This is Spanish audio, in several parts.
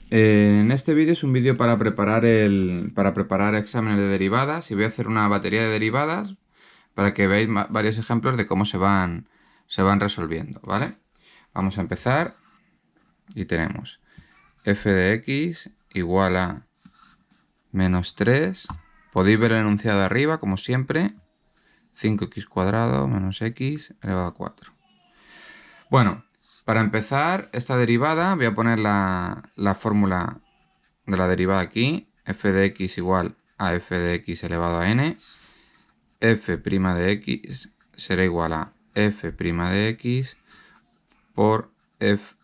En este vídeo es un vídeo para preparar exámenes de derivadas y voy a hacer una batería de derivadas para que veáis varios ejemplos de cómo se van resolviendo, ¿vale? Vamos a empezar y tenemos f de x igual a menos 3. Podéis ver el enunciado de arriba, como siempre. 5x cuadrado menos x elevado a 4. Bueno, para empezar esta derivada voy a poner la fórmula de la derivada aquí. F de x igual a f de x elevado a n. F' de x será igual a f' de x por f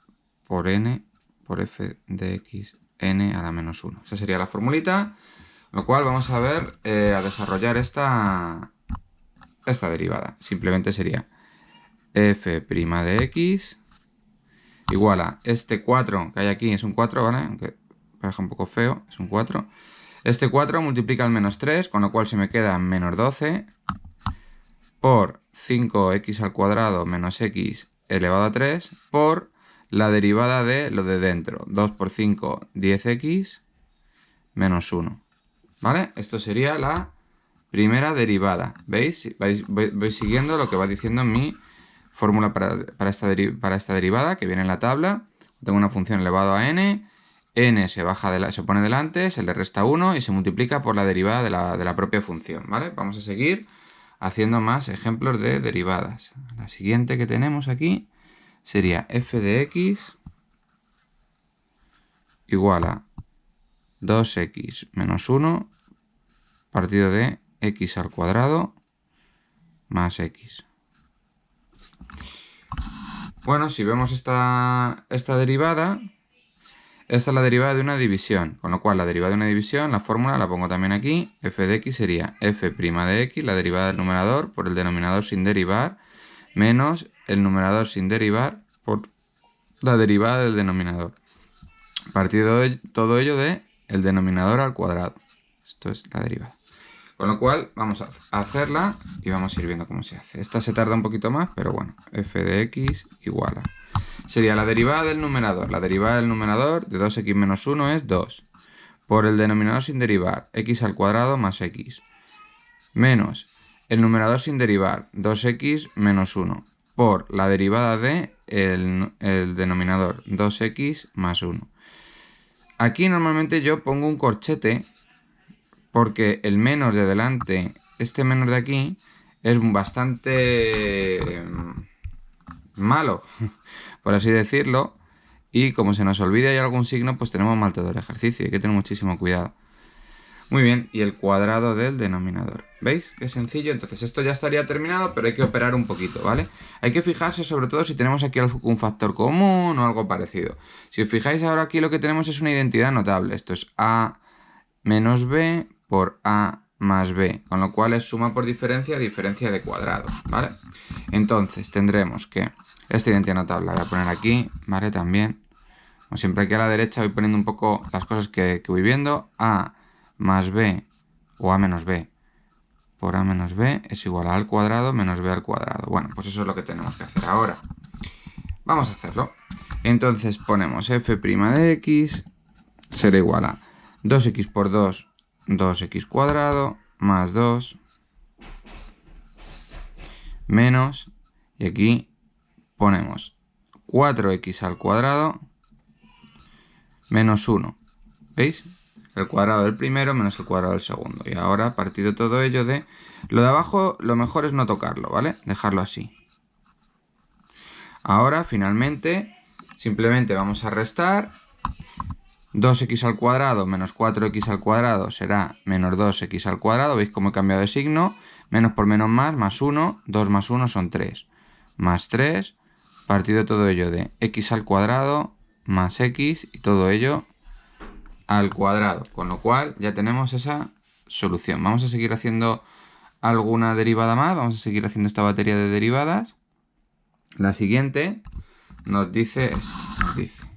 por n por f de x n a la menos 1. Esa sería la formulita, lo cual vamos a ver a desarrollar esta derivada. Simplemente sería f' de x igual a este 4 que hay aquí, es un 4, ¿vale? Aunque parezca un poco feo, es un 4. Este 4 multiplica el menos 3, con lo cual se me queda menos 12 por 5x al cuadrado menos x elevado a 3 por la derivada de lo de dentro. 2 por 5, 10x menos 1. ¿Vale? Esto sería la primera derivada. ¿Veis? Vais siguiendo lo que va diciendo mi fórmula para esta derivada que viene en la tabla. Tengo una función elevado a n. N se pone delante, se le resta 1 y se multiplica por la derivada de la propia función. ¿Vale? Vamos a seguir haciendo más ejemplos de derivadas. La siguiente que tenemos aquí sería f de x igual a 2x menos 1 partido de x al cuadrado más x. Bueno, si vemos esta derivada, esta es la derivada de una división, con lo cual la derivada de una división, la fórmula la pongo también aquí. F de x sería f' de x, la derivada del numerador por el denominador sin derivar, menos el numerador sin derivar por la derivada del denominador. Partido de todo ello de el denominador al cuadrado. Esto es la derivada. Con lo cual vamos a hacerla y vamos a ir viendo cómo se hace. Esta se tarda un poquito más, pero bueno, f de x igual a... Sería la derivada del numerador. La derivada del numerador de 2x menos 1 es 2. Por el denominador sin derivar, x al cuadrado más x. Menos el numerador sin derivar, 2x menos 1. Por la derivada de el denominador, 2x más 1. Aquí normalmente yo pongo un corchete porque el menos de delante, este menos de aquí, es bastante malo, por así decirlo, y como se nos olvida y algún signo, pues tenemos mal todo el ejercicio, hay que tener muchísimo cuidado. Muy bien, y el cuadrado del denominador. ¿Veis? Qué sencillo. Entonces esto ya estaría terminado, pero hay que operar un poquito, ¿vale? Hay que fijarse sobre todo si tenemos aquí un factor común o algo parecido. Si os fijáis ahora aquí lo que tenemos es una identidad notable. Esto es a menos b por a más b, con lo cual es suma por diferencia de cuadrados, ¿vale? Entonces tendremos que esta identidad notable la voy a poner aquí, ¿vale? También, como siempre aquí a la derecha voy poniendo un poco las cosas que voy viendo. A más b o a menos b por a menos b es igual a al cuadrado menos b al cuadrado. Bueno, pues eso es lo que tenemos que hacer ahora. Vamos a hacerlo. Entonces ponemos f' de x será igual a 2x por 2, 2x cuadrado, más 2, menos, y aquí ponemos 4x al cuadrado, menos 1. ¿Veis? El cuadrado del primero menos el cuadrado del segundo. Y ahora, partido todo ello de... Lo de abajo, lo mejor es no tocarlo, ¿vale? Dejarlo así. Ahora, finalmente, simplemente vamos a restar. 2x al cuadrado menos 4x al cuadrado será menos 2x al cuadrado. ¿Veis cómo he cambiado de signo? Menos por menos más 1. 2 más 1 son 3. Más 3, partido todo ello de x al cuadrado más x y todo ello al cuadrado. Con lo cual ya tenemos esa solución. Vamos a seguir haciendo alguna derivada más. Vamos a seguir haciendo esta batería de derivadas. La siguiente nos dice esto. Nos dice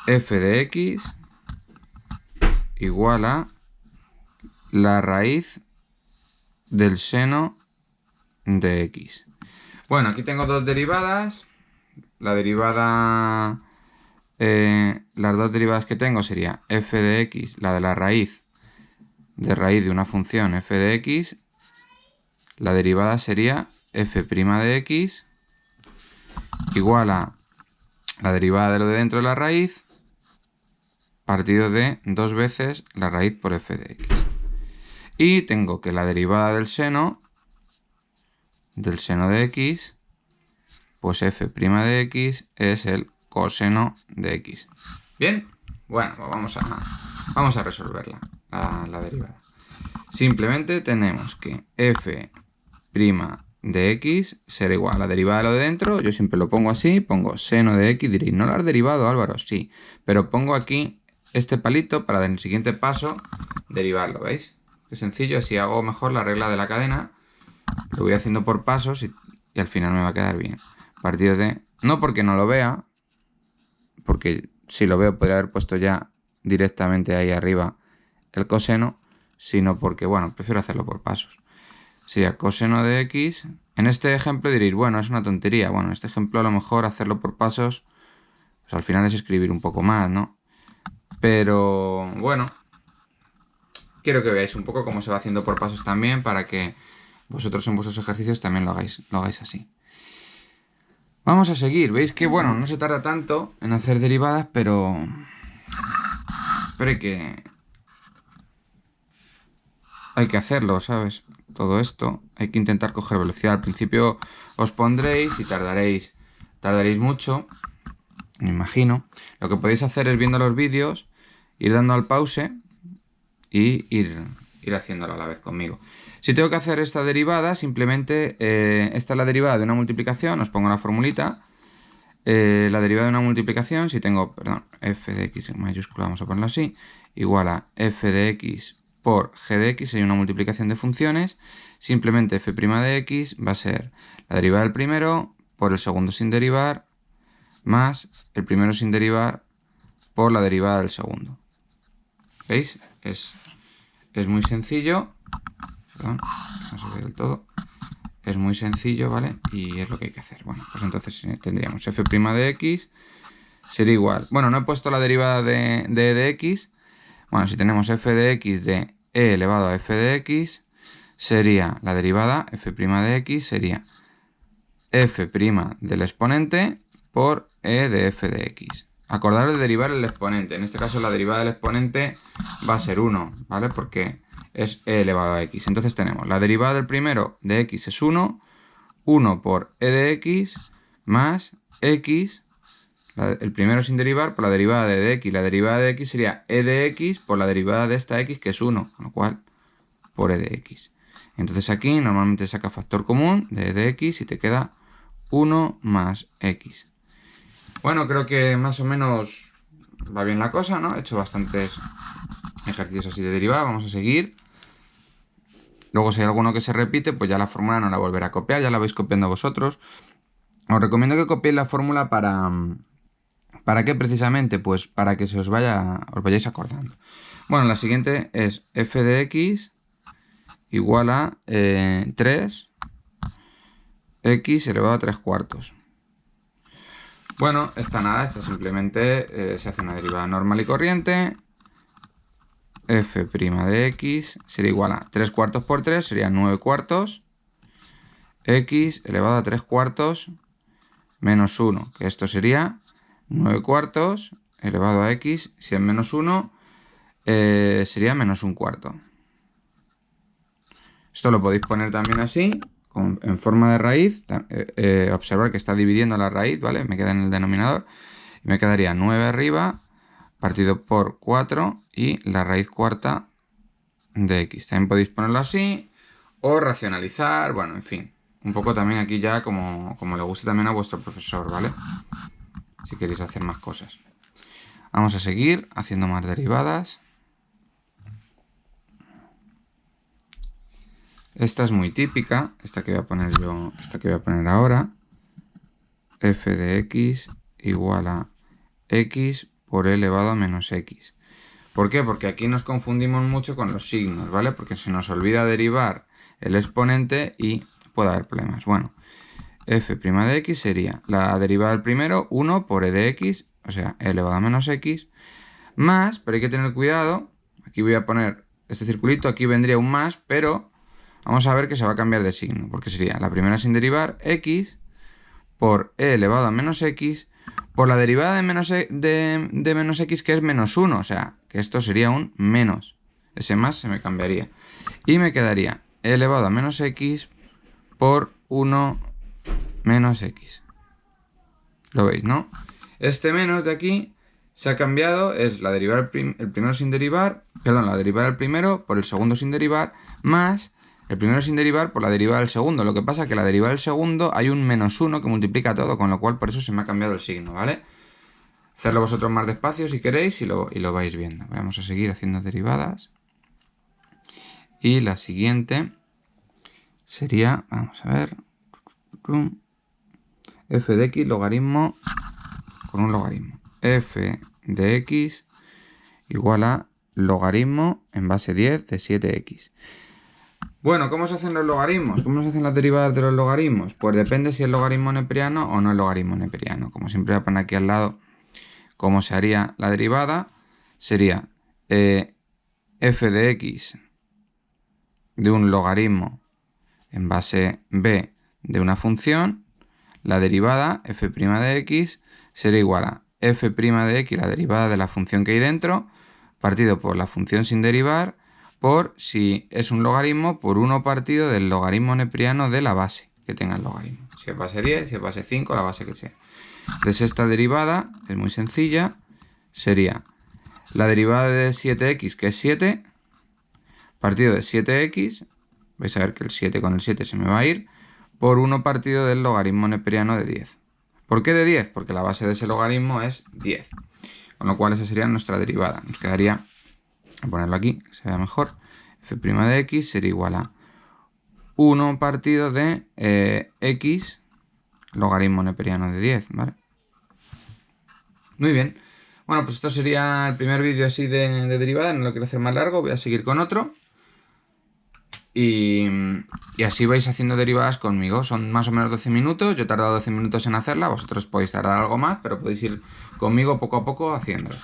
f de x igual a la raíz del seno de x. Bueno, aquí tengo dos derivadas. La derivada las dos derivadas que tengo sería f de x, la de la raíz de una función f de x, la derivada sería f' de x igual a la derivada de lo de dentro de la raíz partido de 2 veces la raíz por f de x. Y tengo que la derivada del seno de x, pues f' de x es el coseno de x. ¿Bien? Bueno, pues vamos a resolverla, la derivada. Simplemente tenemos que f' de x será igual a la derivada de lo de dentro. Yo siempre lo pongo así, pongo seno de x. Diréis, ¿no lo has derivado, Álvaro? Sí, pero pongo aquí este palito para en el siguiente paso derivarlo, ¿veis? Qué sencillo, así hago mejor la regla de la cadena. Lo voy haciendo por pasos y al final me va a quedar bien. Partido de... No porque no lo vea, porque si lo veo podría haber puesto ya directamente ahí arriba el coseno, sino porque, bueno, prefiero hacerlo por pasos. Sería coseno de x. En este ejemplo diréis, bueno, es una tontería. Bueno, en este ejemplo a lo mejor hacerlo por pasos, pues al final es escribir un poco más, ¿no? Pero, bueno, quiero que veáis un poco cómo se va haciendo por pasos también para que vosotros en vuestros ejercicios también lo hagáis así. Vamos a seguir. Veis que, bueno, no se tarda tanto en hacer derivadas, pero hay que hacerlo, ¿sabes? Todo esto, hay que intentar coger velocidad. Al principio os pondréis y tardaréis mucho, me imagino. Lo que podéis hacer es viendo los vídeos, ir dando al pause y ir haciéndolo a la vez conmigo. Si tengo que hacer esta derivada, simplemente esta es la derivada de una multiplicación, os pongo la formulita. La derivada de una multiplicación, si tengo, f de x en mayúscula, vamos a ponerlo así, igual a f de x por g de x, sería una multiplicación de funciones. Simplemente f' de x va a ser la derivada del primero por el segundo sin derivar, más el primero sin derivar por la derivada del segundo. ¿Veis? Es muy sencillo. Perdón, no se ve del todo. Es muy sencillo, ¿vale? Y es lo que hay que hacer. Bueno, pues entonces tendríamos f' de x sería igual. Bueno, no he puesto la derivada de x. Bueno, si tenemos f de x de e elevado a f de x, sería la derivada f' de x sería f' del exponente por e de f de x. Acordaros de derivar el exponente. En este caso la derivada del exponente va a ser 1, ¿vale? Porque es e elevado a x. Entonces tenemos la derivada del primero de x es 1, 1 por e de x más x, el primero sin derivar, por la derivada de x. La derivada de x sería e de x por la derivada de esta x que es 1, con lo cual por e de x. Entonces aquí normalmente saca factor común de e de x y te queda 1 más x. Bueno, creo que más o menos va bien la cosa, ¿no? He hecho bastantes ejercicios así de derivada, vamos a seguir. Luego si hay alguno que se repite, pues ya la fórmula no la volveré a copiar, ya la vais copiando vosotros. Os recomiendo que copiéis la fórmula ¿para qué precisamente? Pues para que os vayáis acordando. Bueno, la siguiente es f de x igual a 3 x elevado a 3 cuartos. Bueno, esta simplemente se hace una derivada normal y corriente. F' de x sería igual a 3 cuartos por 3, sería 9 cuartos. X elevado a 3 cuartos menos 1, que esto sería 9 cuartos elevado a x, si es menos 1, sería menos 1 cuarto. Esto lo podéis poner también así, en forma de raíz. Observar que está dividiendo la raíz, ¿vale? Me queda en el denominador. Y me quedaría 9 arriba, partido por 4 y la raíz cuarta de x. También podéis ponerlo así o racionalizar, bueno, en fin. Un poco también aquí ya como le guste también a vuestro profesor, ¿vale? Si queréis hacer más cosas. Vamos a seguir haciendo más derivadas. Esta es muy típica, esta que voy a poner ahora. F de x igual a x por e elevado a menos x. ¿Por qué? Porque aquí nos confundimos mucho con los signos, ¿vale? Porque se nos olvida derivar el exponente y puede haber problemas. Bueno, f' de x sería la derivada del primero, 1 por e de x, o sea, e elevado a menos x, más, pero hay que tener cuidado, aquí voy a poner este circulito, aquí vendría un más, pero vamos a ver que se va a cambiar de signo, porque sería la primera sin derivar, x, por e elevado a menos x, por la derivada de menos x, que es menos 1, o sea, que esto sería un menos. Ese más se me cambiaría. Y me quedaría e elevado a menos x por 1 menos x. ¿Lo veis, no? Este menos de aquí se ha cambiado, es la derivada el primero sin derivar, perdón, la derivada del primero por el segundo sin derivar, más el primero sin derivar por la derivada del segundo. Lo que pasa es que la derivada del segundo hay un menos 1 que multiplica todo, con lo cual por eso se me ha cambiado el signo, ¿vale? Hacerlo vosotros más despacio si queréis y lo vais viendo. Vamos a seguir haciendo derivadas. Y la siguiente sería, vamos a ver, f de x logaritmo con un logaritmo. F de x igual a logaritmo en base 10 de 7x. Bueno, ¿cómo se hacen los logaritmos? ¿Cómo se hacen las derivadas de los logaritmos? Pues depende si es logaritmo neperiano o no es logaritmo neperiano. Como siempre voy a poner aquí al lado cómo se haría la derivada. Sería f de x de un logaritmo en base b de una función. La derivada f' de x será igual a f' de x, la derivada de la función que hay dentro, partido por la función sin derivar, por, si es un logaritmo, por 1 partido del logaritmo neperiano de la base que tenga el logaritmo. Si es base 10, si es base 5, la base que sea. Entonces esta derivada es muy sencilla, sería la derivada de 7x, que es 7, partido de 7x, vais a ver que el 7 con el 7 se me va a ir, por 1 partido del logaritmo neperiano de 10. ¿Por qué de 10? Porque la base de ese logaritmo es 10. Con lo cual esa sería nuestra derivada. Nos quedaría, voy a ponerlo aquí, que se vea mejor, f' de x sería igual a 1 partido de x logaritmo neperiano de 10, ¿vale? Muy bien. Bueno, pues esto sería el primer vídeo así de derivada, no lo quiero hacer más largo, voy a seguir con otro. Y así vais haciendo derivadas conmigo. Son más o menos 12 minutos. Yo he tardado 12 minutos en hacerla. Vosotros podéis tardar algo más, pero podéis ir conmigo poco a poco haciéndolas.